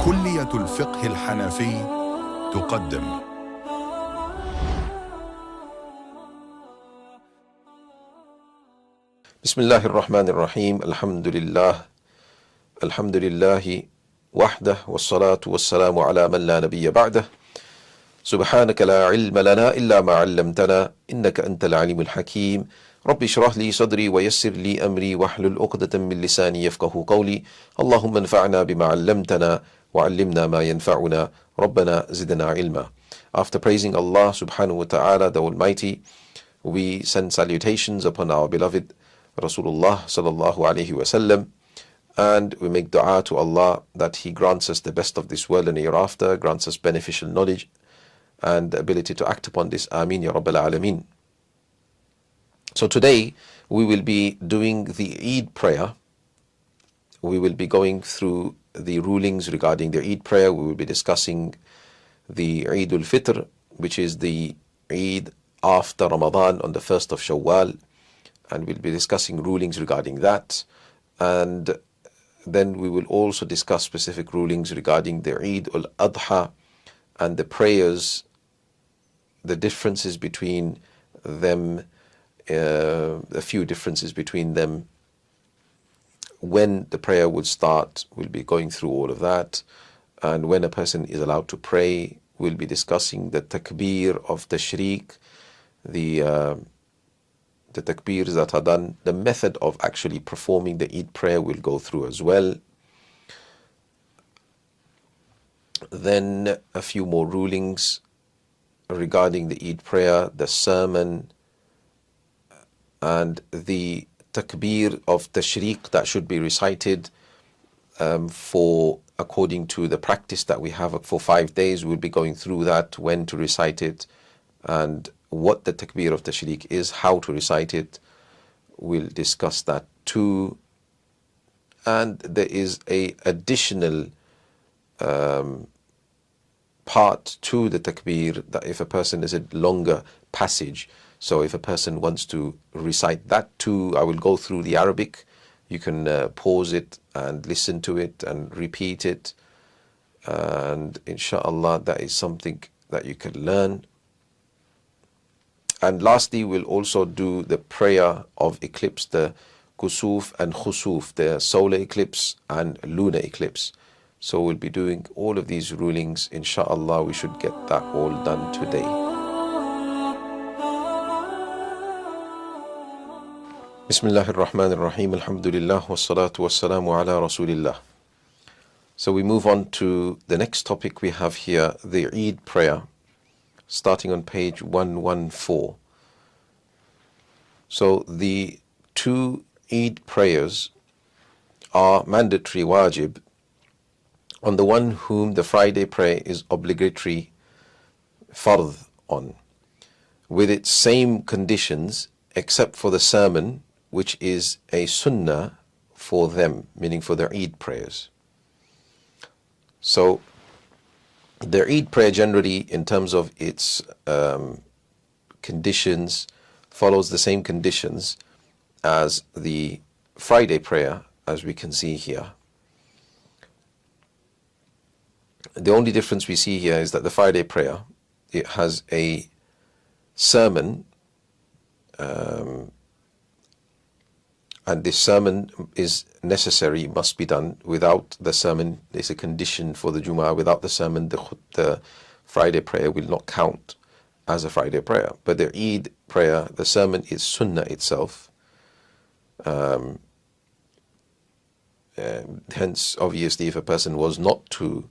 كلية الفقه الحنفي تقدم بسم الله الرحمن الرحيم. الحمد لله وحده، والصلاة والسلام على من لا نبي بعده. سبحانك لا علم لنا إلا ما علمتنا إنك أنت العليم الحكيم. رب اشرح لي صدري ويسر لي أمري واحلل عقدة من لساني يفقه قولي. اللهم انفعنا بما علمتنا وعلمنا ما ينفعنا ربنا زدنا علما. After praising Allah subhanahu wa ta'ala, the Almighty, we send salutations upon our beloved Rasulullah sallallahu alayhi wa sallam, and we make dua to Allah that He grants us the best of this world and hereafter, grants us beneficial knowledge and the ability to act upon this. Ameen ya Rabbal Alameen. So today we will be doing the Eid prayer. We will be going through the rulings regarding the Eid prayer. We will be discussing the Eid al-Fitr, which is the Eid after Ramadan on the 1st of Shawwal, and we'll be discussing rulings regarding that. And then we will also discuss specific rulings regarding the Eid al-Adha and the prayers, the differences between them, a few differences between them, when the prayer would start. We'll be going through all of that. And when a person is allowed to pray, we'll be discussing the takbir of tashriq, the takbirs that are done, the method of actually performing the Eid prayer we'll go through as well. Then a few more rulings regarding the Eid prayer, the sermon, and the takbir of tashriq that should be recited for according to the practice that we have for 5 days. We'll be going through that, when to recite it, and what the takbir of tashriq is, how to recite it. We'll discuss that too. And there is a additional part to the takbir, that if a person is a longer passage, so if a person wants to recite that too, I will go through the Arabic. You can pause it and listen to it and repeat it, and inshallah that is something that you can learn. And lastly, we'll also do the prayer of eclipse, the kusuf and khusuf, the solar eclipse and lunar eclipse. So we'll be doing all of these rulings. Inshallah, we should get that all done today. Bismillahir Rahmanir Rahim. Alhamdulillah, wassalatu wassalamu ala Rasulillah. So we move on to the next topic we have here, the Eid prayer, starting on page 114. So the two Eid prayers are mandatory wajib on the one whom the Friday prayer is obligatory fardh on, with its same conditions except for the sermon, which is a sunnah for them, meaning for their Eid prayers. So their Eid prayer generally, in terms of its conditions, follows the same conditions as the Friday prayer, as we can see here. The only difference we see here is that the Friday prayer, it has a sermon, and this sermon is necessary, must be done. Without the sermon, there's a condition for the Jumu'ah. Without the sermon, the Friday prayer will not count as a Friday prayer. But the Eid prayer, the sermon is sunnah itself. Hence, obviously, if a person was not to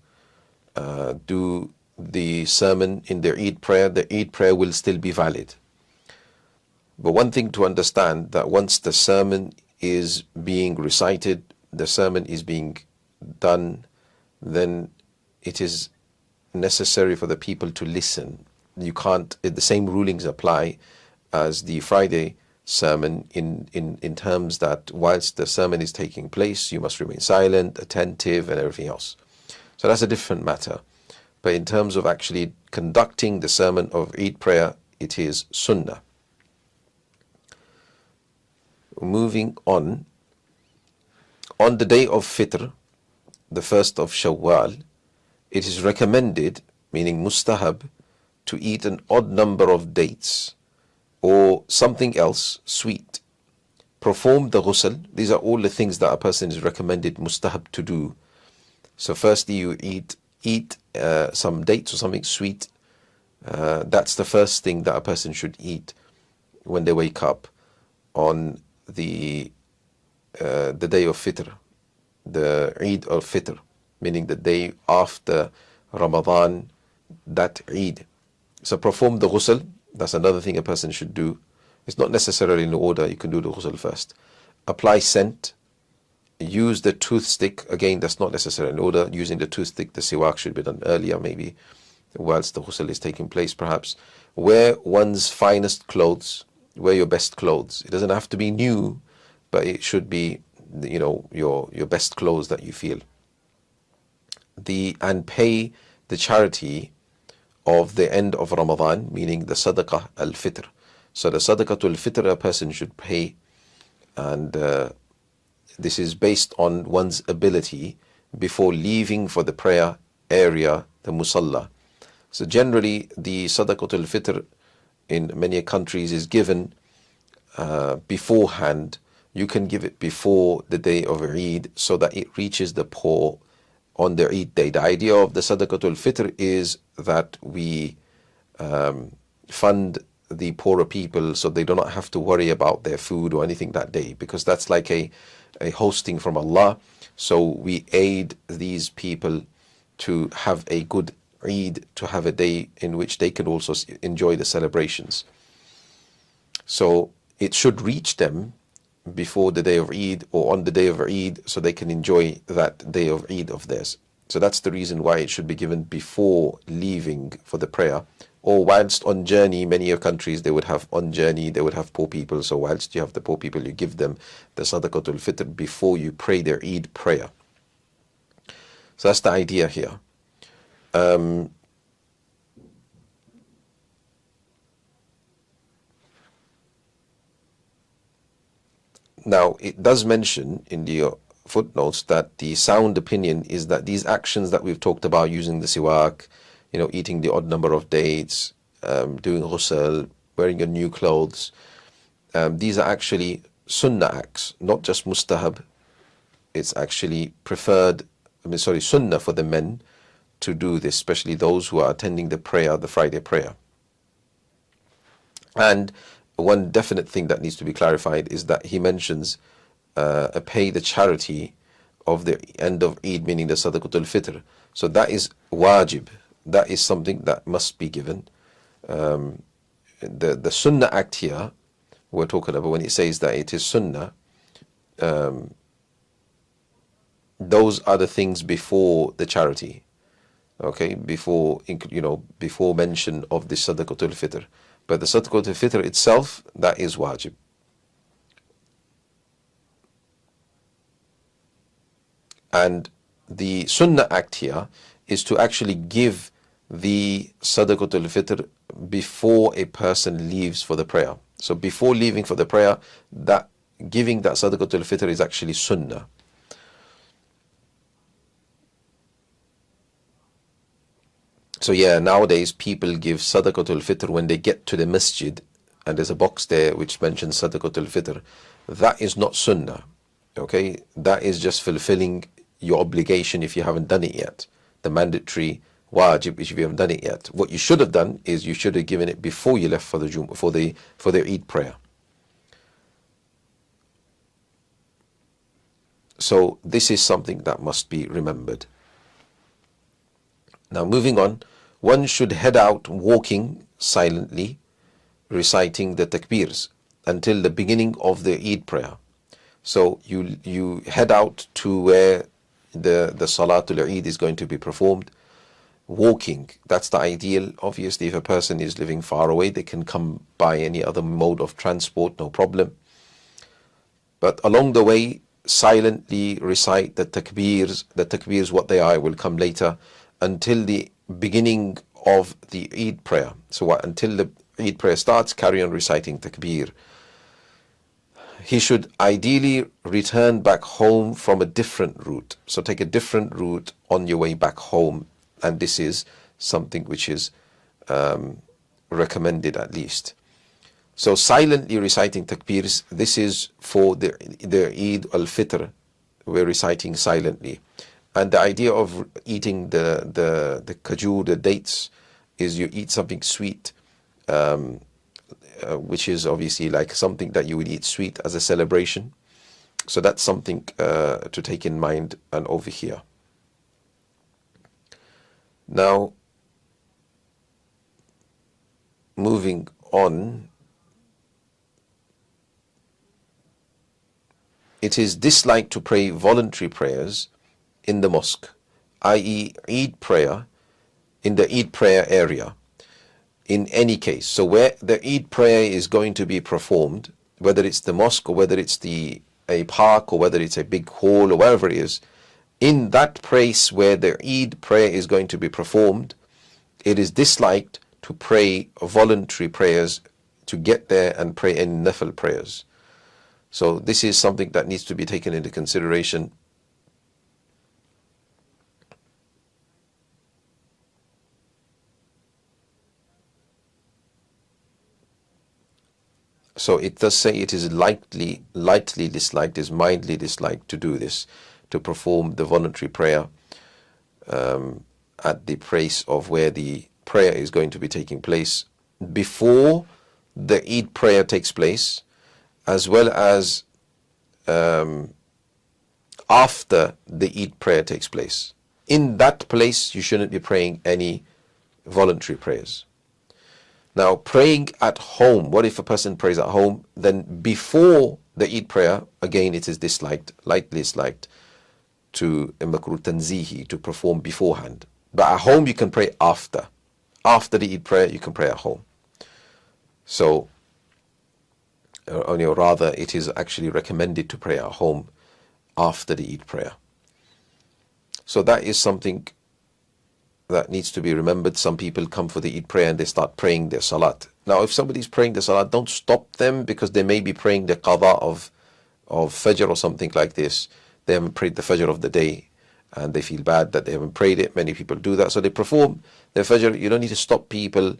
do the sermon in their Eid prayer, the Eid prayer will still be valid. But one thing to understand, that once the sermon is being recited, the sermon is being done, then it is necessary for the people to listen. You can't, the same rulings apply as the Friday sermon in terms that whilst the sermon is taking place, you must remain silent, attentive, and everything else. So that's a different matter. But in terms of actually conducting the sermon of Eid prayer, it is sunnah. Moving on the day of Fitr, the 1st of Shawwal, it is recommended, meaning mustahab, to eat an odd number of dates or something else sweet. Perform the ghusl. These are all the things that a person is recommended mustahab to do. So firstly, you eat some dates or something sweet. That's the first thing that a person should eat when they wake up on the day of Fitr, the Eid of Fitr, meaning the day after Ramadan, that Eid. So perform the ghusl. That's another thing a person should do. It's not necessarily in order. You can do the ghusl first. Apply scent. Use the toothstick. Again, that's not necessarily in order. Using the toothstick, the siwak should be done earlier, maybe, whilst the ghusl is taking place, perhaps. Wear one's finest clothes. Wear your best clothes. It doesn't have to be new, but it should be, your best clothes that you feel. And pay the charity of the end of Ramadan, meaning the sadaqah al-fitr. So the sadaqah al-fitr a person should pay, and this is based on one's ability before leaving for the prayer area, the musalla. So generally, the sadaqah al-fitr in many countries is given beforehand. You can give it before the day of Eid so that it reaches the poor on the Eid day. The idea of the sadaqah al-fitr is that we fund the poorer people so they do not have to worry about their food or anything that day, because that's like a hosting from Allah. So we aid these people to have a good Eid, to have a day in which they can also enjoy the celebrations. So it should reach them before the day of Eid or on the day of Eid so they can enjoy that day of Eid of theirs. So that's the reason why it should be given before leaving for the prayer. Or whilst on journey, many countries they would have poor people. So whilst you have the poor people, you give them the sadaqatul fitr before you pray their Eid prayer. So that's the idea here. Now, it does mention in the footnotes that the sound opinion is that these actions that we've talked about, using the siwak, eating the odd number of dates, doing ghusl, wearing your new clothes, these are actually sunnah acts, not just mustahab. It's actually sunnah for the men to do this, especially those who are attending the prayer, the Friday prayer. And one definite thing that needs to be clarified is that he mentions pay the charity of the end of Eid, meaning the sadaqatul fitr. So that is wajib. That is something that must be given. The sunnah act here we're talking about, when it says that it is sunnah, those are the things before the charity. Okay, before mention of the sadaqatul fitr. But the sadaqatul fitr itself, that is wajib. And the sunnah act here is to actually give the sadaqatul fitr before a person leaves for the prayer. So before leaving for the prayer, that giving that sadaqatul fitr is actually sunnah. So nowadays people give sadaqatul fitr when they get to the masjid, and there's a box there which mentions sadaqatul fitr. That is not sunnah. Okay, that is just fulfilling your obligation if you haven't done it yet. The mandatory wajib if you haven't done it yet. What you should have done is you should have given it before you left for the Eid prayer. So this is something that must be remembered. Now moving on, one should head out walking silently, reciting the takbirs until the beginning of the Eid prayer. So you head out to where the Salatul Eid is going to be performed, walking. That's the ideal. Obviously, if a person is living far away, they can come by any other mode of transport, no problem. But along the way, silently recite the takbirs. The takbirs, what they are, will come later, until the beginning of the Eid prayer. So until the Eid prayer starts, carry on reciting takbir. He should ideally return back home from a different route. So take a different route on your way back home and this is something which is recommended at least. So silently reciting takbirs, this is for the Eid al-Fitr, we're reciting silently. And the idea of eating the kajur, the dates, is you eat something sweet, which is obviously like something that you would eat sweet as a celebration. So that's something to take in mind and over here. Now, moving on, it is disliked to pray voluntary prayers in the mosque, i.e. Eid prayer, in the Eid prayer area, in any case. So where the Eid prayer is going to be performed, whether it's the mosque or whether it's a park or whether it's a big hall or wherever it is, in that place where the Eid prayer is going to be performed, it is disliked to pray voluntary prayers, to get there and pray any nafil prayers. So this is something that needs to be taken into consideration. So it does say it is lightly disliked, is mildly disliked to do this, to perform the voluntary prayer at the place of where the prayer is going to be taking place before the Eid prayer takes place, as well as after the Eid prayer takes place. In that place, you shouldn't be praying any voluntary prayers. Now, praying at home, what if a person prays at home? Then before the Eid prayer, again, it is disliked, lightly disliked, to makruh tanzihi, to perform beforehand. But at home, you can pray after. After the Eid prayer, you can pray at home. So, or rather, it is actually recommended to pray at home after the Eid prayer. So that is something that needs to be remembered. Some people come for the Eid prayer and they start praying their salat. Now, if somebody's praying the salat, don't stop them, because they may be praying the qada of Fajr or something like this. They haven't prayed the Fajr of the day and they feel bad that they haven't prayed it. Many people do that. So they perform their Fajr. You don't need to stop people,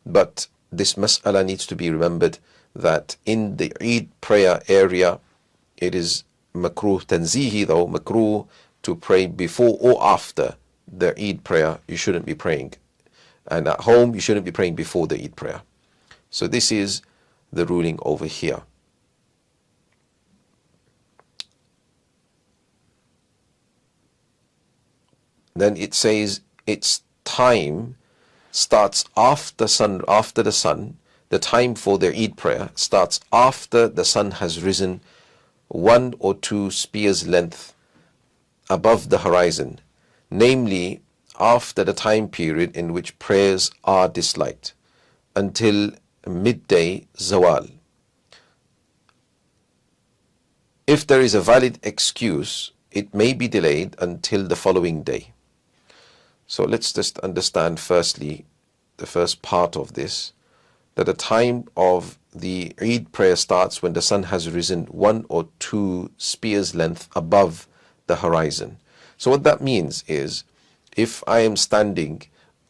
but this mas'ala needs to be remembered, that in the Eid prayer area, it is makruh tanzihi, though, makruh to pray before or after the Eid prayer. You shouldn't be praying. And at home, you shouldn't be praying before the Eid prayer. So this is the ruling over here. Then it says its time starts after the sun. The time for the Eid prayer starts after the sun has risen 1 or 2 spears length above the horizon, namely after the time period in which prayers are disliked, until midday zawal. If there is a valid excuse, it may be delayed until the following day. So let's just understand firstly the first part of this, that the time of the Eid prayer starts when the sun has risen 1 or 2 spears length above the horizon. So what that means is, if I am standing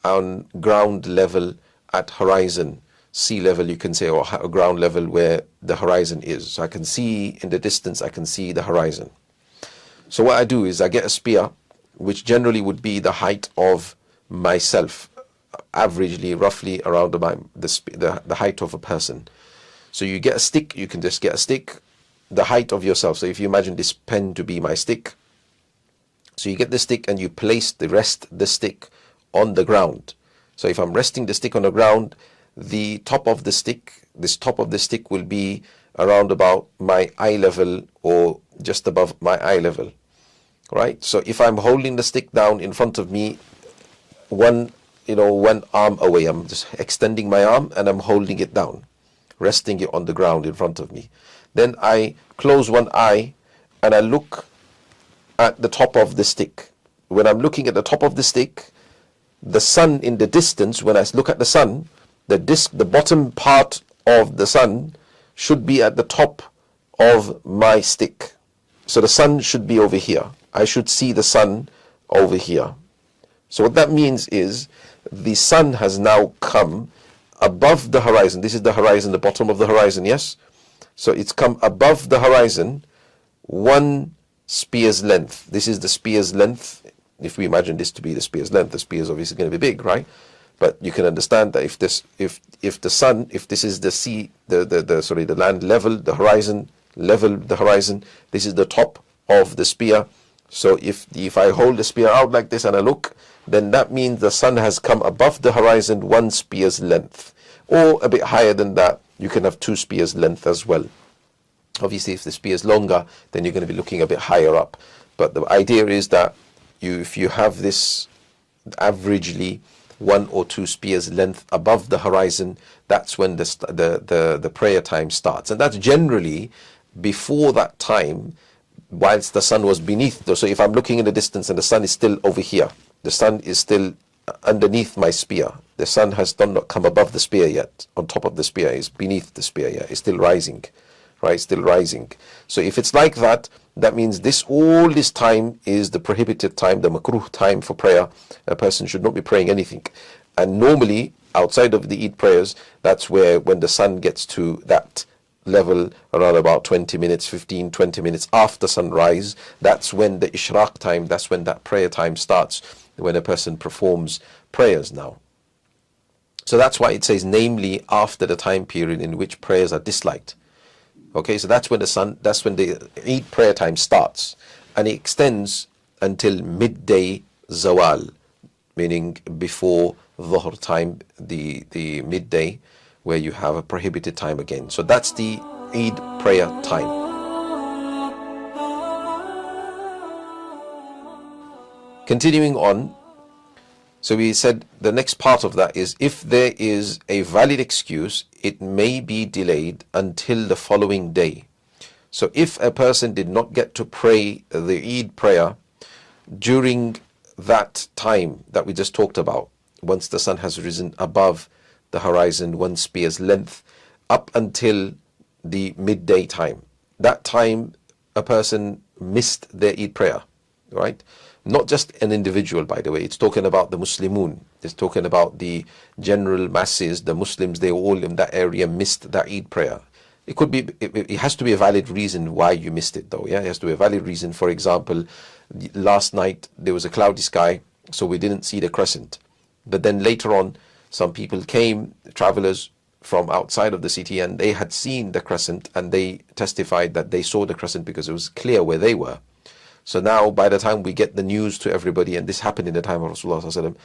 on ground level at horizon, sea level you can say, or ground level where the horizon is, so I can see in the distance, I can see the horizon. So what I do is I get a spear, which generally would be the height of myself, averagely, roughly around the height of a person. So you get a stick, you can just get a stick, the height of yourself. So if you imagine this pen to be my stick, so you get the stick and you rest the stick on the ground. So if I'm resting the stick on the ground, the top of the stick, this top of the stick will be around about my eye level or just above my eye level, right? So if I'm holding the stick down in front of me, one arm away, I'm just extending my arm and I'm holding it down, resting it on the ground in front of me. Then I close one eye and I look at the top of the stick. When I'm looking at the top of the stick, the sun in the distance, when I look at the sun, the bottom part of the sun should be at the top of my stick. So the sun should be over here. I should see the sun over here. So what that means is the sun has now come above the horizon. This is the horizon, the bottom of the horizon, yes? So it's come above the horizon 1 spear's length. This is the spear's length. If we imagine this to be the spear's length, the spear is obviously going to be big, right? But you can understand that if this is the sea, the land level, the horizon level, the horizon, this is the top of the spear. So if I hold the spear out like this and I look, then that means the sun has come above the horizon 1 spear's length, or a bit higher than that. You can have 2 spears length as well. Obviously, if the spear is longer, then you're going to be looking a bit higher up. But the idea is that if you have this averagely 1 or 2 spears length above the horizon, that's when the prayer time starts. And that's generally before that time, whilst the sun was beneath. So if I'm looking in the distance and the sun is still over here, the sun is still underneath my spear. The sun has not come above the spear yet, on top of the spear, is beneath the spear yet, it's still rising, right? Still rising. So if it's like that, that means all this time is the prohibited time, the makruh time for prayer. A person should not be praying anything. And normally, outside of the Eid prayers, that's where when the sun gets to that level, around about 20 minutes, 15, 20 minutes after sunrise, that's when the ishraq time, that's when that prayer time starts, when a person performs prayers now. So that's why it says, namely after the time period in which prayers are disliked. Okay, so that's when the Eid prayer time starts, and it extends until midday zawal, meaning before dhuhr time, the midday, where you have a prohibited time again. So that's the Eid prayer time. Continuing on, so we said the next part of that is, if there is a valid excuse, it may be delayed until the following day. So if a person did not get to pray the Eid prayer during that time that we just talked about, once the sun has risen above the horizon 1 spear's length, up until the midday time, that time a person missed their Eid prayer, right? Not just an individual, by the way. It's talking about the Muslimun. It's talking about the general masses, the Muslims. They all in that area missed that Eid prayer. It could be, it has to be a valid reason why you missed it, though. Yeah, it has to be a valid reason. For example, last night there was a cloudy sky, so we didn't see the crescent. But then later on, some people came, travelers from outside of the city, and they had seen the crescent, and they testified that they saw the crescent because it was clear where they were. So now, by the time we get the news to everybody, and this happened in the time of Rasulullah sallallahu alaihi wasallam,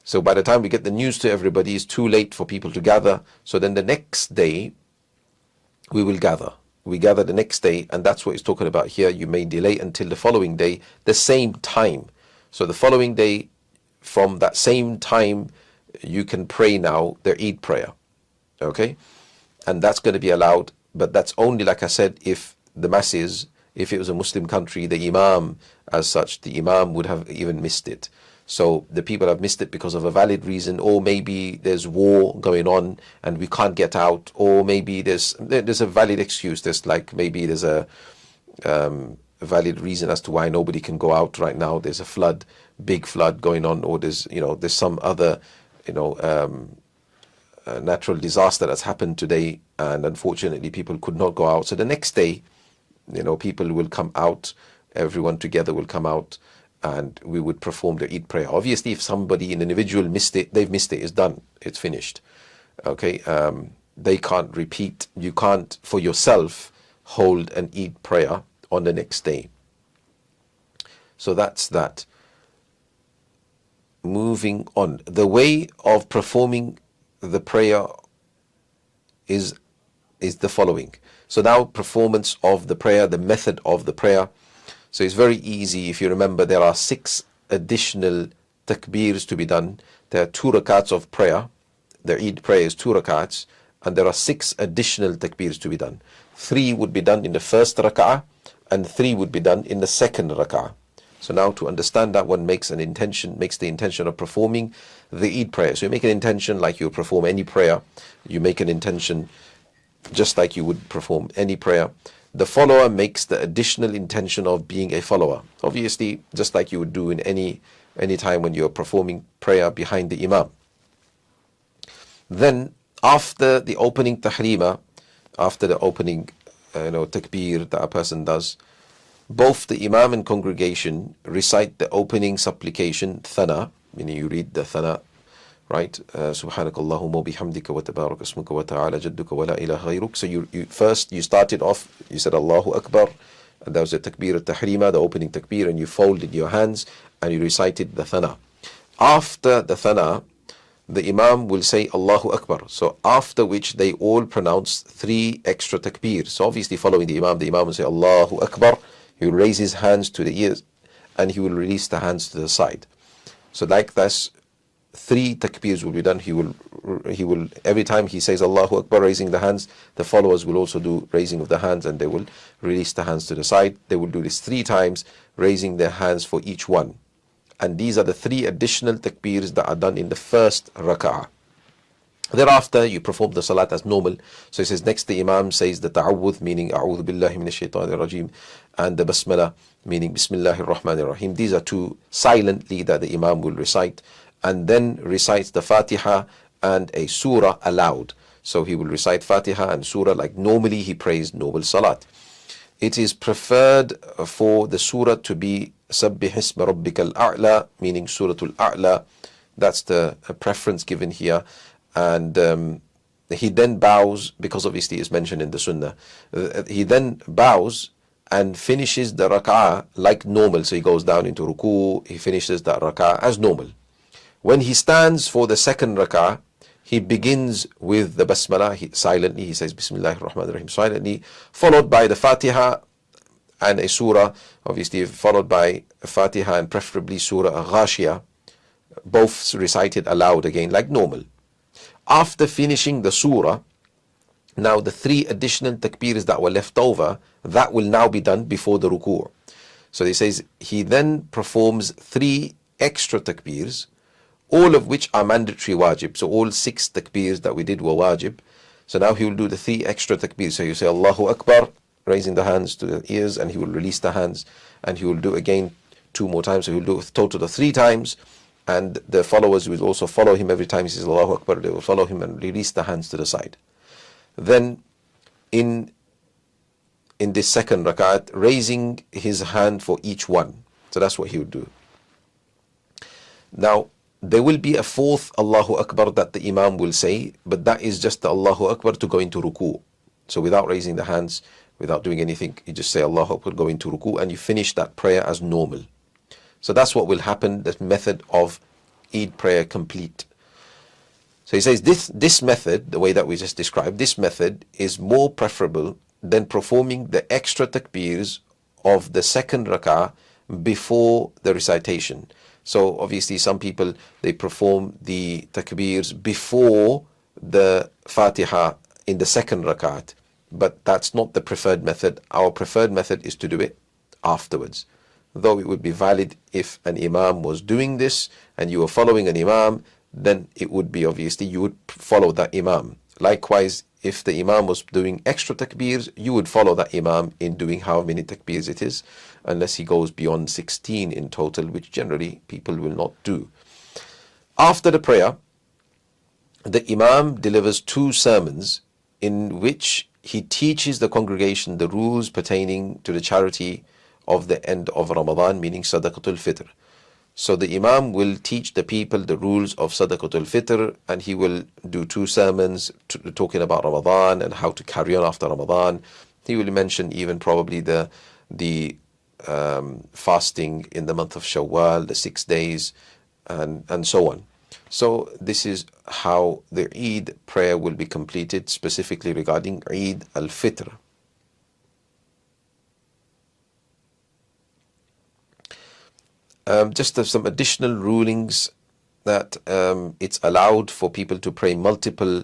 so by the time we get the news to everybody, it's too late for people to gather. So then the next day, we will gather. We gather the next day, and that's what he's talking about here. You may delay until the following day, the same time. So the following day, from that same time, you can pray now the Eid prayer. Okay? And that's going to be allowed, but that's only, like I said, if the masses, if it was a Muslim country, the Imam, as such, the Imam would have even missed it. So the people have missed it because of a valid reason, or maybe there's war going on and we can't get out, or maybe there's a valid excuse. There's a valid reason as to why nobody can go out right now. There's a flood, big flood going on, or there's some other natural disaster that's happened today, and unfortunately people could not go out. So the next day, people will come out, everyone together will come out, and we would perform the Eid prayer. Obviously, if somebody, an individual missed it, they've missed it, it's done, it's finished. Okay, they can't repeat. You can't, for yourself, hold an Eid prayer on the next day. So that's that. Moving on, the way of performing the prayer is the following. So now, performance of the prayer, the method of the prayer. So it's very easy. If you remember, there are 6 additional takbirs to be done. There are 2 rakats of prayer. The Eid prayer is 2 rakats, and there are 6 additional takbirs to be done. 3 would be done in the first rak'ah, and 3 would be done in the second rak'ah. So now, to understand that, one makes the intention of performing the Eid prayer. So you make an intention like you perform any prayer. You make an intention just like you would perform any prayer. The follower makes the additional intention of being a follower. Obviously, just like you would do in any anytime when you're performing prayer behind the Imam. Then after the opening tahrima, after the opening takbir that a person does, both the Imam and congregation recite the opening supplication, thana, meaning you read the thana, right? Subhanakallahumma bihamdika wa tabarak ismuka wa ta'ala jadduka wa la ilaha ghayruk. So you first, you started off, you said Allahu Akbar, and that was the takbir al-tahrima, the opening takbir, and you folded your hands and you recited the thana. After the thana, the Imam will say Allahu Akbar. So after which they all pronounce 3 extra takbirs. So obviously following the Imam will say Allahu Akbar. He will raise his hands to the ears and he will release the hands to the side. So like that's 3 takbirs will be done. He will every time he says Allahu Akbar, raising the hands, the followers will also do raising of the hands and they will release the hands to the side. They will do this 3 times, raising their hands for each one. And these are the 3 additional takbirs that are done in the first rak'ah. Thereafter, you perform the salat as normal. So it says next the Imam says the ta'awudh, meaning A'udhu billahi minash shaitanir rajim, and the basmala, meaning Bismillahir Rahmanir Rahim. These are 2 silently that the Imam will recite, and then recites the Fatiha and a surah aloud. So he will recite Fatiha and surah like normally he prays normal salat. It is preferred for the surah to be Sabbih isma rabbikal a'la, meaning Suratul A'la. That's the preference given here. And he then bows, because obviously it's mentioned in the Sunnah. He then bows and finishes the rak'ah like normal. So he goes down into ruku, he finishes that rak'ah as normal. When he stands for the second rak'ah, he begins with the basmala, silently, he says Bismillahir Rahmanir Rahim silently, followed by the Fatiha and a surah, obviously followed by Fatiha and preferably Surah Ghashiyah, both recited aloud again like normal. After finishing the surah, now the 3 additional takbirs that were left over, that will now be done before the ruku'. So he says he then performs 3 extra takbirs, all of which are mandatory wajib. So all 6 takbirs that we did were wajib. So now he will do the 3 extra takbirs. So you say Allahu Akbar, raising the hands to the ears, and he will release the hands, and he will do again 2 more times. So he will do a total of 3 times, and the followers will also follow him every time he says Allahu Akbar. They will follow him and release the hands to the side. Then in this second rakat, raising his hand for each one. So that's what he would do. Now there will be a 4th Allahu Akbar that the Imam will say, but that is just the Allahu Akbar to go into ruku'. So without raising the hands, without doing anything, you just say Allahu Akbar, go into ruku', and you finish that prayer as normal. So that's what will happen, that method of Eid prayer complete. So he says this method, the way that we just described, this method is more preferable than performing the extra takbirs of the second rak'ah before the recitation. So obviously some people, they perform the takbirs before the Fatiha in the second rakat, but that's not the preferred method. Our preferred method is to do it afterwards. Though it would be valid if an Imam was doing this and you were following an Imam, then it would be obviously you would follow that Imam. Likewise, if the Imam was doing extra takbirs, you would follow that Imam in doing how many takbirs it is, unless he goes beyond 16 in total, which generally people will not do. After the prayer, the Imam delivers 2 sermons in which he teaches the congregation the rules pertaining to the charity of the end of Ramadan, meaning Sadaqatul Fitr. So the Imam will teach the people the rules of Sadaqatul Fitr, and he will do 2 sermons talking about Ramadan and how to carry on after Ramadan. He will mention even probably the fasting in the month of Shawwal, the 6 days, and so on. So this is how the Eid prayer will be completed, specifically regarding Eid al-Fitr. Just some additional rulings that it's allowed for people to pray multiple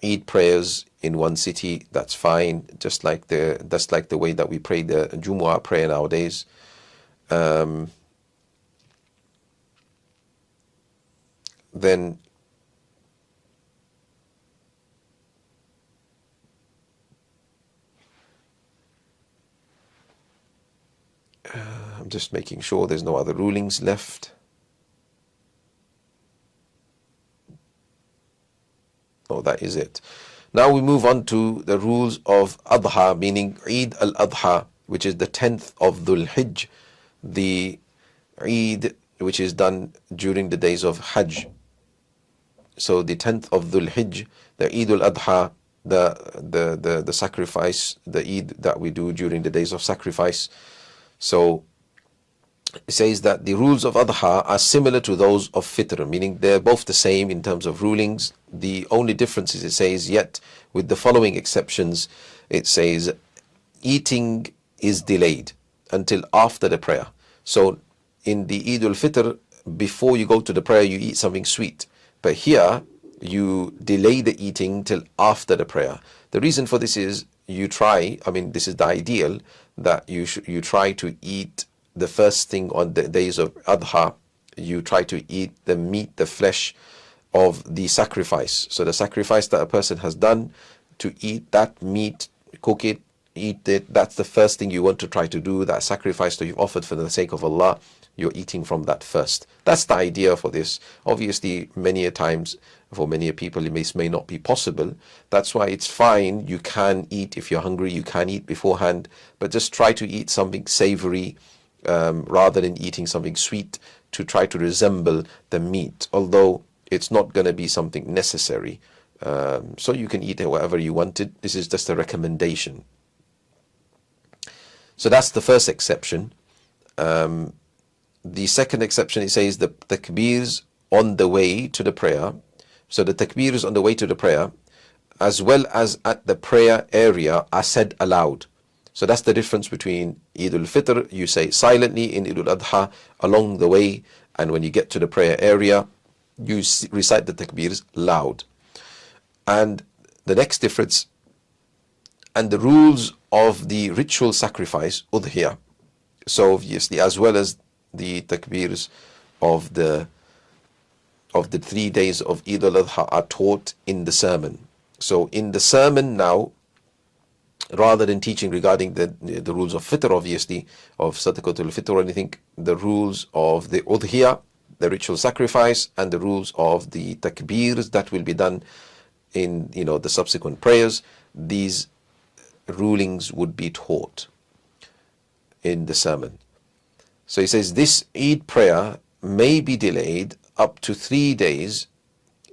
Eid prayers in one city. That's fine. That's like the way that we pray the Jumu'ah prayer nowadays. Then I'm just making sure there's no other rulings left. So that is it. Now we move on to the rules of Adha, meaning Eid al-Adha, which is the 10th of Dhul Hijj, the Eid which is done during the days of Hajj. So the 10th of Dhul Hijj, the Eid al-Adha, the sacrifice, the Eid that we do during the days of sacrifice. So it says that the rules of Adha are similar to those of Fitr, meaning they're both the same in terms of rulings. The only difference is, it says, yet with the following exceptions. It says eating is delayed until after the prayer. So in the Eid al-Fitr, before you go to the prayer, you eat something sweet. But here, you delay the eating till after the prayer. The reason for this is this is the ideal, that you try to eat the first thing on the days of Adha. You try to eat the meat, the flesh of the sacrifice. So the sacrifice that a person has done, to eat that meat, cook it, eat it, that's the first thing you want to try to do. That sacrifice that you've offered for the sake of Allah, you're eating from that first. That's the idea for this. Obviously, many a times, for many people, it may not be possible. That's why it's fine. You can eat if you're hungry. You can eat beforehand, but just try to eat something savory rather than eating something sweet, to try to resemble the meat, although it's not going to be something necessary. So you can eat it whatever you wanted. This is just a recommendation. So that's the first exception. The second exception, it says the takbirs on the way to the prayer. So the takbirs on the way to the prayer, as well as at the prayer area, are said aloud. So that's the difference between Eid al-Fitr, you say silently. In Eid al-Adha, along the way, and when you get to the prayer area, you recite the takbirs loud. And the next difference, and the rules of the ritual sacrifice, udhiyah. So obviously, as well as the takbirs of the 3 days of Eid al-Adha are taught in the sermon. So in the sermon now, rather than teaching regarding the rules of Fitr, obviously, of Sadaqatul Fitr or anything, the rules of the udhiyah, the ritual sacrifice, and the rules of the takbirs that will be done in the subsequent prayers, these rulings would be taught in the sermon. So he says this Eid prayer may be delayed up to 3 days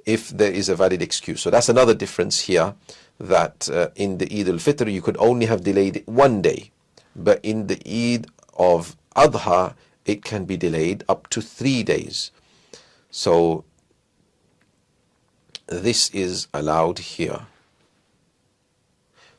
if there is a valid excuse. So that's another difference here, that in the Eid al-Fitr you could only have delayed it 1 day, but in the Eid of Adha it can be delayed up to 3 days. So this is allowed here.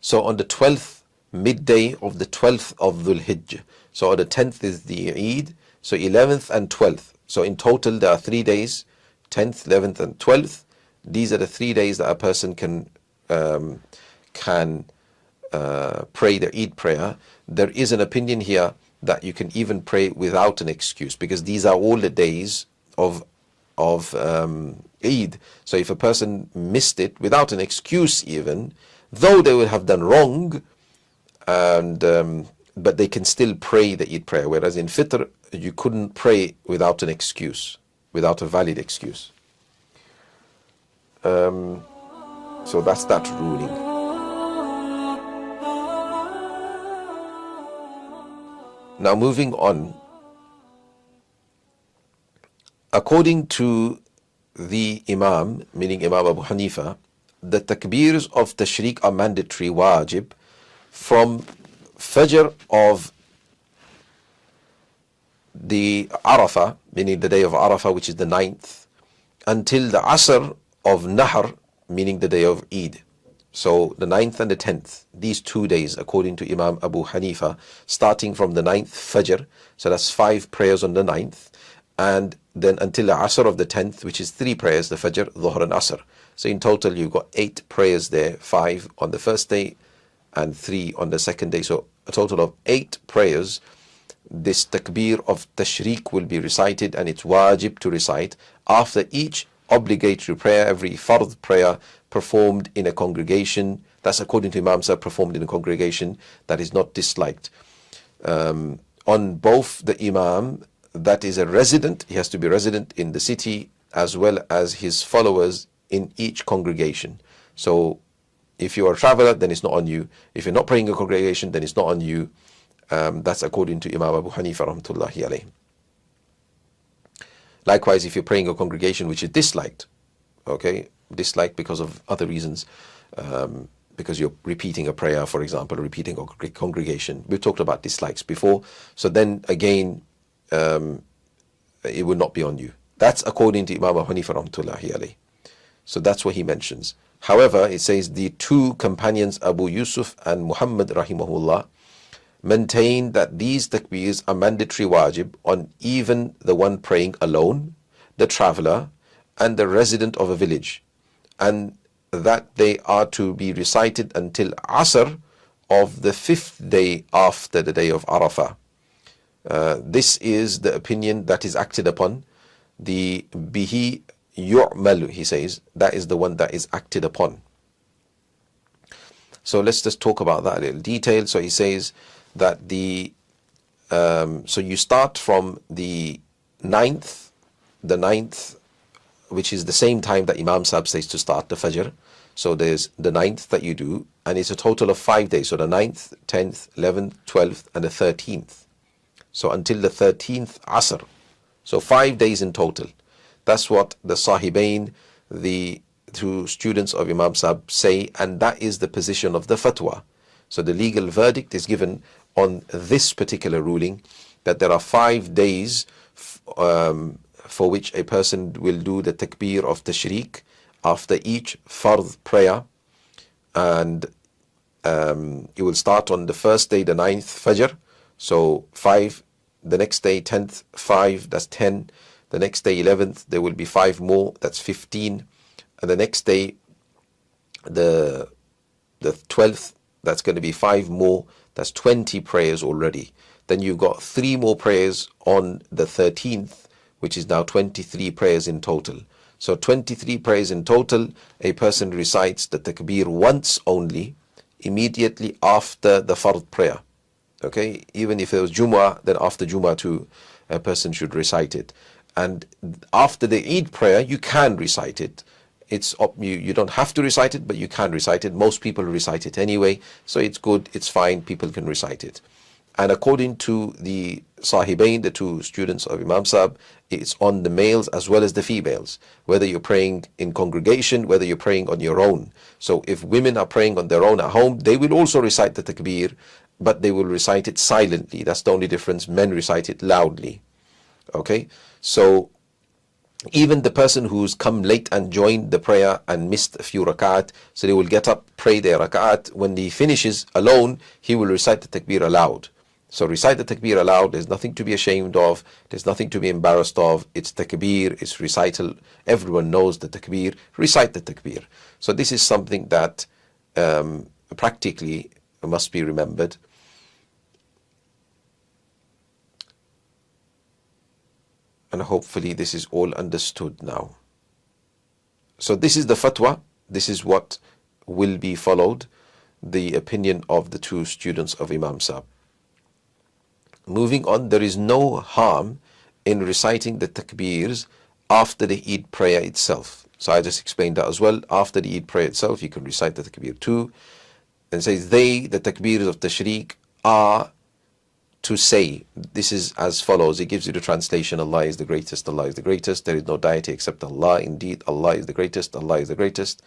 So on the 12th, midday of the 12th of Dhul Hijj, so on the 10th is the Eid, so 11th and 12th. So in total there are 3 days, 10th, 11th and 12th. These are the 3 days that a person can pray the Eid prayer. There is an opinion here that you can even pray without an excuse, because these are all the days of Eid. So if a person missed it without an excuse, even though they would have done wrong, and but they can still pray the Eid prayer, whereas in Fitr you couldn't pray without an excuse, without a valid excuse. So that's that ruling. Now moving on, according to the Imam, meaning Imam Abu Hanifa, the takbirs of tashriq are mandatory, wajib, from Fajr of the Arafah, meaning the day of Arafah, which is the 9th, until the Asr of Nahr, meaning the day of Eid. So the 9th and the 10th, these 2 days, according to Imam Abu Hanifa, starting from the 9th Fajr, so that's 5 prayers on the 9th, and then until the Asr of the 10th, which is 3 prayers, the Fajr, Dhuhr and Asr. So in total you've got 8 prayers there, 5 on the first day and 3 on the second day. So a total of 8 prayers. This takbir of tashriq will be recited, and it's wajib to recite after each obligatory prayer, every fard prayer performed in a congregation. That's according to Imam Sahib, performed in a congregation that is not disliked. On both the Imam that is a resident, he has to be resident in the city, as well as his followers in each congregation. So if you are a traveler, then it's not on you. If you're not praying in a congregation, then it's not on you. That's according to Imam Abu Hanifa rahmatullahi alayhi. Likewise, if you're praying in a congregation which is disliked, okay, disliked because of other reasons, because you're repeating a prayer, for example, repeating a congregation. We've talked about dislikes before. So then again, it would not be on you. That's according to Imam Abu Hanifa rahmatullahi alayhi. So that's what he mentions. However, it says the two companions, Abu Yusuf and Muhammad rahimahullah, maintain that these takbeers are mandatory wajib on even the one praying alone, the traveler, and the resident of a village, and that they are to be recited until Asr of the 5th day after the day of Arafah. This is the opinion that is acted upon. The bihi yu'malu, he says, that is the one that is acted upon. So let's just talk about that in a little detail. So he says that so you start from the ninth, which is the same time that Imam Sahib says to start the Fajr. So there's the 9th that you do, and it's a total of 5 days. So the 9th, 10th, 11th, 12th, and the 13th. So until the 13th Asr. So 5 days in total. That's what the Sahibain, the two students of Imam Sahib, say, and that is the position of the fatwa. So the legal verdict is given on this particular ruling, that there are 5 days for which a person will do the takbir of tashriq after each fard prayer, and it will start on the first day, the 9th Fajr, so 5, the next day 10th, 5, that's 10, the next day 11th, there will be 5 more, that's 15, and the next day, the 12th, that's going to be 5 more, that's 20 prayers already. Then you've got 3 more prayers on the 13th, which is now 23 prayers in total. So 23 prayers in total, a person recites the takbir once only, immediately after the fard prayer. Okay, even if it was Jumu'ah, then after Jumu'ah too, a person should recite it. And after the Eid prayer, you can recite it. You don't have to recite it, but you can recite it. Most people recite it anyway, so it's good, it's fine, people can recite it. And according to the Sahibain, the two students of Imam Sahib, it's on the males as well as the females, whether you're praying in congregation, whether you're praying on your own. So if women are praying on their own at home, they will also recite the takbir, but they will recite it silently. That's the only difference. Men recite it loudly. Okay, so even the person who's come late and joined the prayer and missed a few rak'at, so they will get up, pray their rak'at. When he finishes alone, he will recite the takbir aloud. So recite the takbir aloud. There's nothing to be ashamed of. There's nothing to be embarrassed of. It's takbir, it's recital. Everyone knows the takbir. Recite the takbir. So this is something that practically must be remembered. And hopefully this is all understood now. So this is the fatwa. This is what will be followed. The opinion of the two students of Imam Sahib. Moving on, there is no harm in reciting the takbirs after the Eid prayer itself. So I just explained that as well. After the Eid prayer itself, you can recite the takbir too. And says the takbirs of tashriq are to say. This is as follows. It gives you the translation. Allah is the greatest. Allah is the greatest. There is no deity except Allah. Indeed, Allah is the greatest. Allah is the greatest.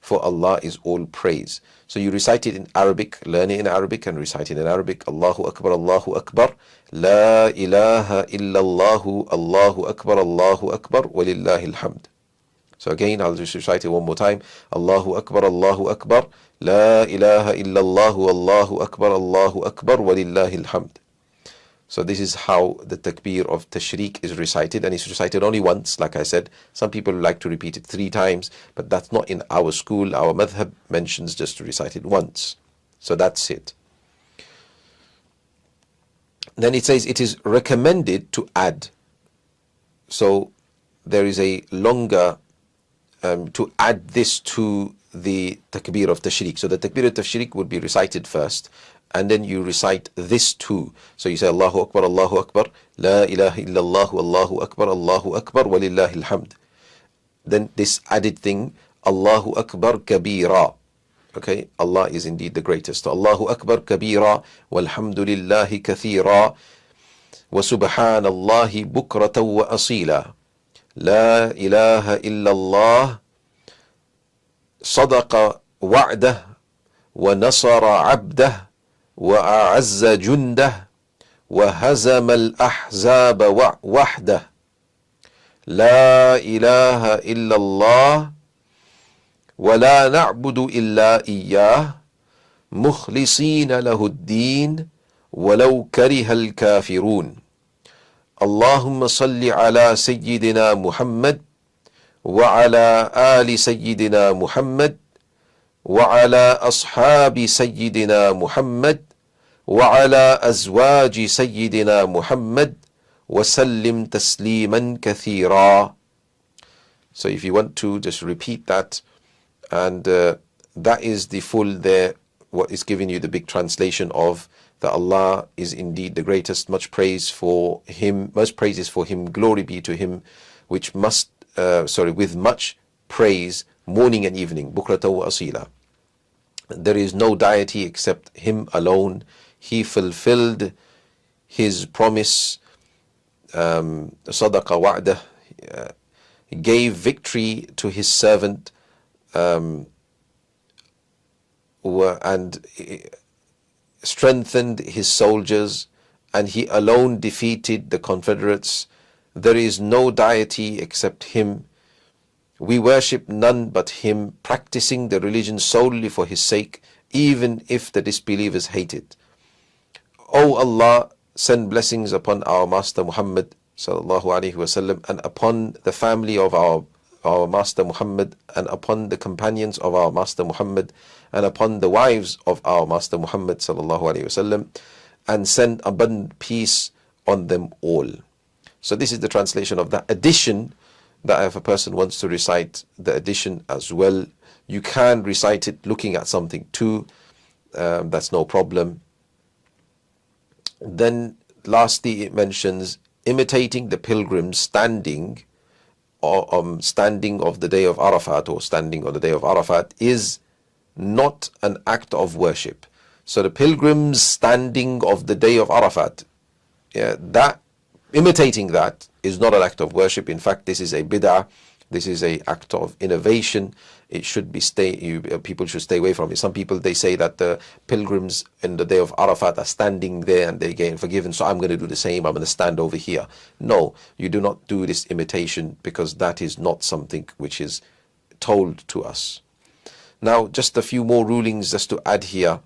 For Allah is all praise. So you recite it in Arabic, learn it in Arabic and recite it in Arabic. Allahu Akbar, Allahu Akbar. La ilaha illallahu, Allahu Akbar, Allahu Akbar, walillahi alhamd. So again, I'll just recite it one more time. Allahu Akbar, Allahu Akbar. La ilaha illallahu, Allahu Akbar, Allahu Akbar, walillahi alhamd. So this is how the takbir of tashriq is recited, and it's recited only once. Like I said, some people like to repeat it 3 times, but that's not in our school. Our madhab mentions just to recite it once. So that's it. Then it says it is recommended to add. So there is a longer, to add this to the takbir of tashriq. So the takbir of tashriq would be recited first, and then you recite this too. So you say Allahu Akbar, Allahu Akbar, La ilaha illallah, Allahu Akbar, Allahu Akbar, walillahi alhamd. Then this added thing Allahu Akbar kabira. Okay, Allah is indeed the greatest. Allahu Akbar kabira, walhamdulillahi kathira, wa subhanallahi bukratan wa asila. La ilaha illallah, sadaqa wa'dah, wa nasara abdah, wa a'azza jundah, wa hazama al-ahzaba wahdah. La ilaha illallah, ولا نعبد إلا إياه مخلصين له الدين ولو كره الكافرون. اللهم صل على سيدنا محمد وعلى آل سيدنا محمد وعلى أصحاب سيدنا محمد وعلى أزواج سيدنا محمد وسلم تسليما كثيرا. So if you want to just repeat that, and that is the full there, what is giving you the big translation of that Allah is indeed the greatest, much praise for Him, much praises for Him, glory be to Him, which must, with much praise, morning and evening, bukrata wa asila. There is no deity except Him alone. He fulfilled His promise, sadaqa wa'dah, gave victory to His servant, and strengthened his soldiers, and he alone defeated the confederates. There is no deity except him. We worship none but him, practicing the religion solely for his sake, even if the disbelievers hate it. O Allah, send blessings upon our Master Muhammad sallallahu alaihi wasallam, and upon the family of our Master Muhammad, and upon the companions of our Master Muhammad, and upon the wives of our Master Muhammad sallallahu alaihi wasallam, and send abundant peace on them all. So this is the translation of that addition, that if a person wants to recite the addition as well, you can recite it looking at something too. That's no problem. Then lastly, it mentions imitating the pilgrims standing of the day of Arafat, or standing on the day of Arafat, is not an act of worship. So the pilgrims standing of the day of Arafat, that imitating that is not an act of worship. In fact, this is a bid'ah. This is a act of innovation. It should be people should stay away from it. Some people, they say that the pilgrims in the day of Arafat are standing there and they get forgiven, so I'm going to do the same. I'm going to stand over here. No, you do not do this imitation, because that is not something which is told to us. Now, just a few more rulings just to add here,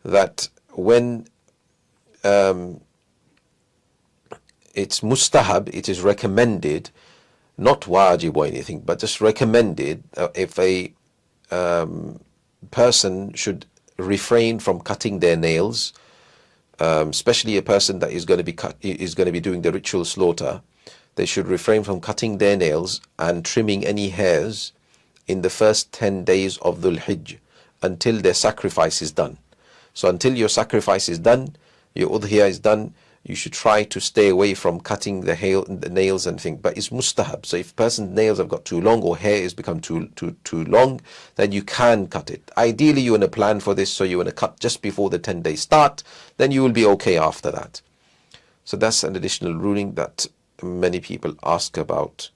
that when it's mustahab, it is recommended, not wajib or anything, but just recommended, if a person should refrain from cutting their nails, especially a person that is going to be doing the ritual slaughter, they should refrain from cutting their nails and trimming any hairs in the first 10 days of Dhul Hijj, until their sacrifice is done. So until your sacrifice is done, your udhiyah is done, you should try to stay away from cutting the nails and things. But it's mustahab. So if a person's nails have got too long, or hair has become too long, then you can cut it. Ideally, you want to plan for this, so you want to cut just before the 10 days start, then you will be okay after that. So that's an additional ruling that many people ask about.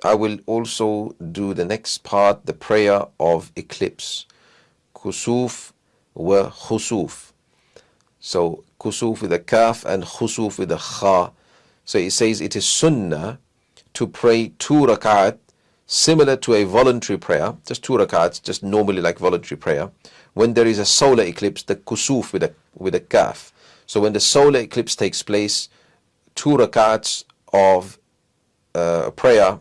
I will also do the next part, the prayer of eclipse, kusuf wa khusuf. So kusuf with a kaf and khusuf with a kha. So it says it is sunnah to pray 2 rak'at, similar to a voluntary prayer, just 2 rak'ats, just normally like voluntary prayer, when there is a solar eclipse, the kusuf with a kaf. So when the solar eclipse takes place, 2 rak'ats of prayer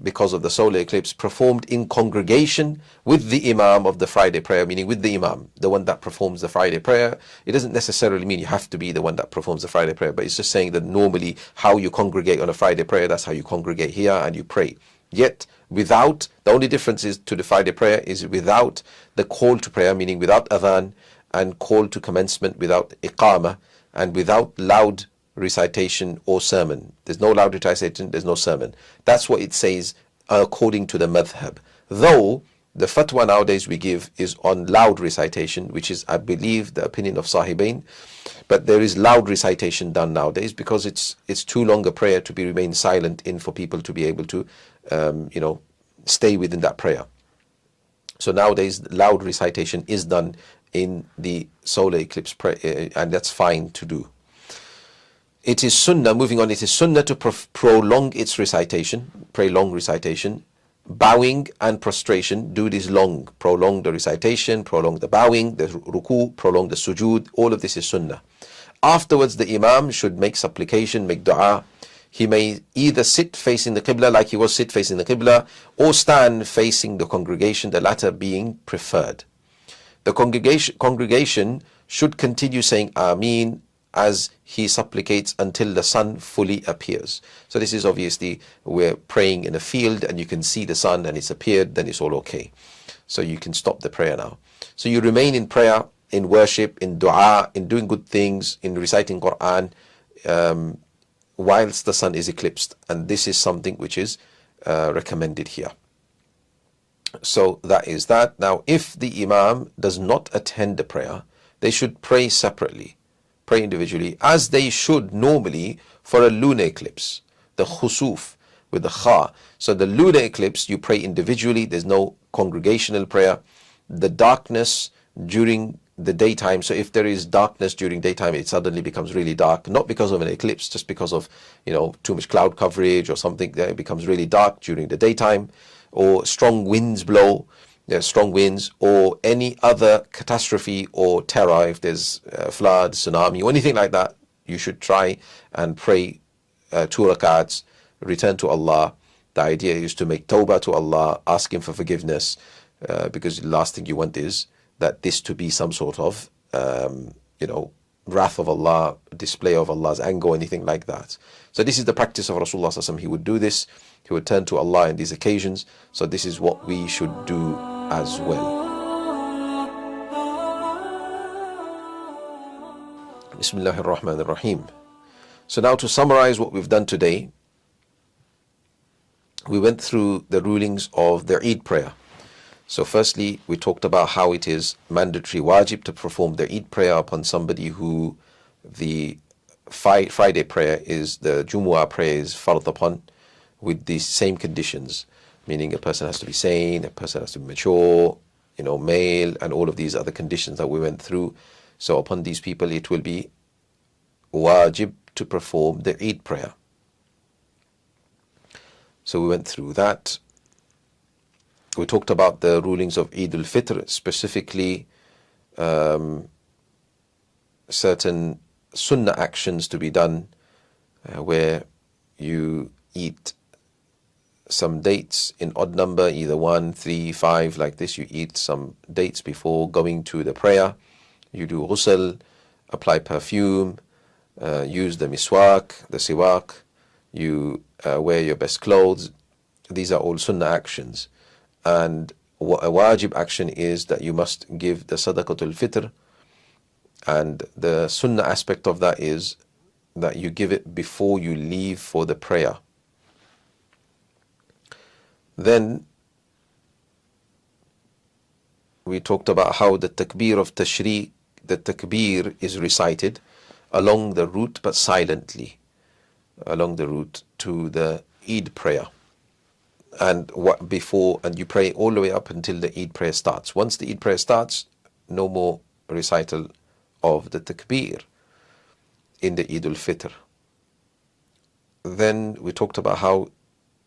because of the solar eclipse, performed in congregation with the imam of the Friday prayer, meaning with the imam, the one that performs the Friday prayer. It doesn't necessarily mean you have to be the one that performs the Friday prayer, but it's just saying that normally how you congregate on a Friday prayer, that's how you congregate here and you pray. Yet without, the only difference is to the Friday prayer is without the call to prayer, meaning without adhan and call to commencement without iqamah and without loud recitation or sermon. There's no loud recitation, there's no sermon. That's what it says according to the madhab. Though the fatwa nowadays we give is on loud recitation, which is, I believe, the opinion of Sahibain. But there is loud recitation done nowadays because it's too long a prayer to be remain silent in for people to be able to, stay within that prayer. So nowadays, loud recitation is done in the solar eclipse prayer, and that's fine to do. It is sunnah, moving on, it is sunnah to prolong its recitation, pray long recitation, bowing and prostration, do this long, prolong the recitation, prolong the bowing, the ruku, prolong the sujood, all of this is sunnah. Afterwards, the imam should make supplication, make dua. He may either sit facing the qibla like he was sit facing the qibla, or stand facing the congregation, the latter being preferred. The congregation should continue saying Ameen as he supplicates until the sun fully appears. So this is obviously, we're praying in a field and you can see the sun and it's appeared, then it's all okay. So you can stop the prayer now. So you remain in prayer, in worship, in dua, in doing good things, in reciting Quran, whilst the sun is eclipsed. And this is something which is recommended here. So that is that. Now, if the imam does not attend the prayer, they should pray separately, pray individually, as they should normally for a lunar eclipse, the khusuf with the kha. So the lunar eclipse, you pray individually, there's no congregational prayer. The darkness during the daytime, so if there is darkness during daytime, it suddenly becomes really dark, not because of an eclipse, just because of, too much cloud coverage or something, it becomes really dark during the daytime, or strong winds blow, strong winds, or any other catastrophe or terror, if there's flood, tsunami, or anything like that, you should try and pray 2 rakats, return to Allah. The idea is to make tawbah to Allah, ask Him for forgiveness, because the last thing you want is that this to be some sort of, wrath of Allah, display of Allah's anger, or anything like that. So this is the practice of Rasulullah Sallallahu Alaihi Wasallam. He would do this. He would turn to Allah in these occasions. So this is what we should do as well. Bismillahir Rahmanir Rahim. So now to summarize what we've done today, we went through the rulings of the Eid prayer. So firstly, we talked about how it is mandatory wajib to perform the Eid prayer upon somebody who the Friday prayer is, the Jumu'ah prayer is fard upon, with these same conditions, meaning a person has to be sane, a person has to be mature, male, and all of these other conditions that we went through. So upon these people, it will be wajib to perform the Eid prayer. So we went through that. We talked about the rulings of Eid al-Fitr, specifically certain sunnah actions to be done, where you eat some dates in odd number, either 1, 3, 5, like this. You eat some dates before going to the prayer. You do ghusl, apply perfume, use the miswak, the siwak. You wear your best clothes. These are all sunnah actions. And a wajib action is that you must give the sadaqatul fitr, and the sunnah aspect of that is that you give it before you leave for the prayer. Then we talked about how the takbir of tashriq, the takbir is recited along the route but silently, along the route to the Eid prayer. And you pray all the way up until the Eid prayer starts. Once the Eid prayer starts, no more recital of the takbir in the Eid al-Fitr. Then we talked about how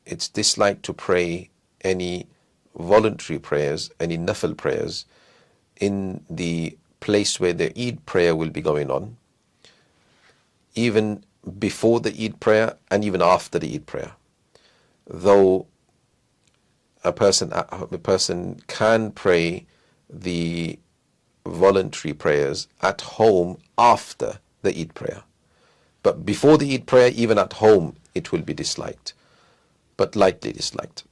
it's disliked to pray any voluntary prayers, any nafil prayers, in the place where the Eid prayer will be going on, even before the Eid prayer and even after the Eid prayer. Though a person can pray the voluntary prayers at home after the Eid prayer. But before the Eid prayer, even at home, it will be disliked, but lightly disliked.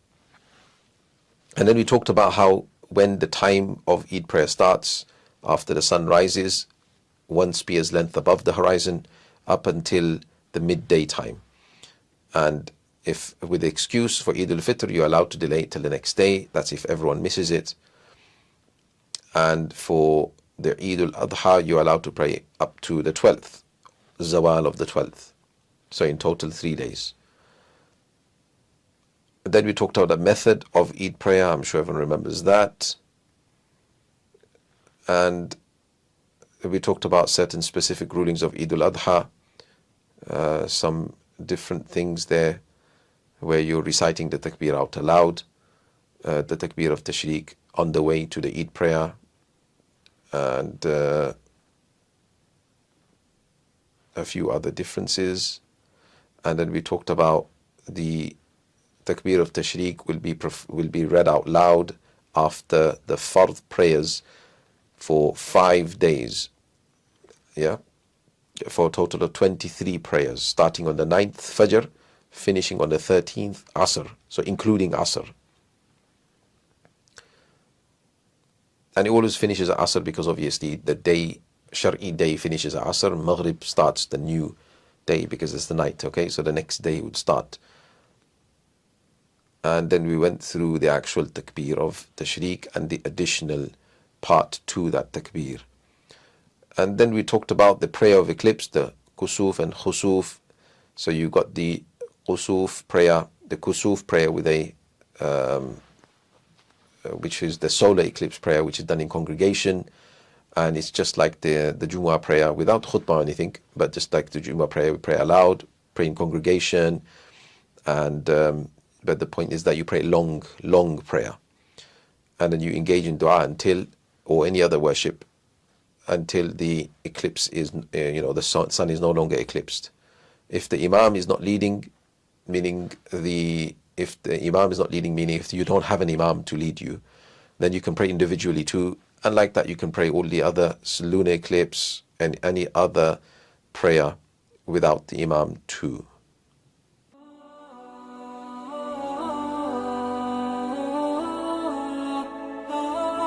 And then we talked about how when the time of Eid prayer starts, after the sun rises 1 spear's length above the horizon up until the midday time. And if with the excuse for Eid al-Fitr, you're allowed to delay it till the next day. That's if everyone misses it. And for the Eid al-Adha, you're allowed to pray up to the 12th, Zawal of the 12th. So in total 3 days. Then we talked about the method of Eid prayer. I'm sure everyone remembers that. And we talked about certain specific rulings of Eid al-Adha, some different things there where you're reciting the takbir out aloud, the takbir of tashriq on the way to the Eid prayer, and a few other differences. And then we talked about the takbir of tashriq will be read out loud after the fard prayers for 5 days, for a total of 23 prayers, starting on the 9th Fajr, finishing on the 13th Asr, so including Asr. And it always finishes at Asr because obviously the day, Shar'i day finishes at Asr, Maghrib starts the new day because it's the night, okay? So the next day would start. And then we went through the actual takbir of tashriq and the additional part to that takbir. And then we talked about the prayer of eclipse, the kusuf and khusuf. So you got the kusuf prayer, the kusuf prayer with a, which is the solar eclipse prayer, which is done in congregation. And it's just like the Jumu'ah prayer without khutbah or anything, but just like the Jumu'ah prayer, we pray aloud, pray in congregation. And, but the point is that you pray long prayer. And then you engage in dua until, or any other worship, until the eclipse is, the sun is no longer eclipsed. If the Imam is not leading, meaning if you don't have an Imam to lead you, then you can pray individually too. And like that, you can pray all the other lunar eclipse and any other prayer without the Imam too.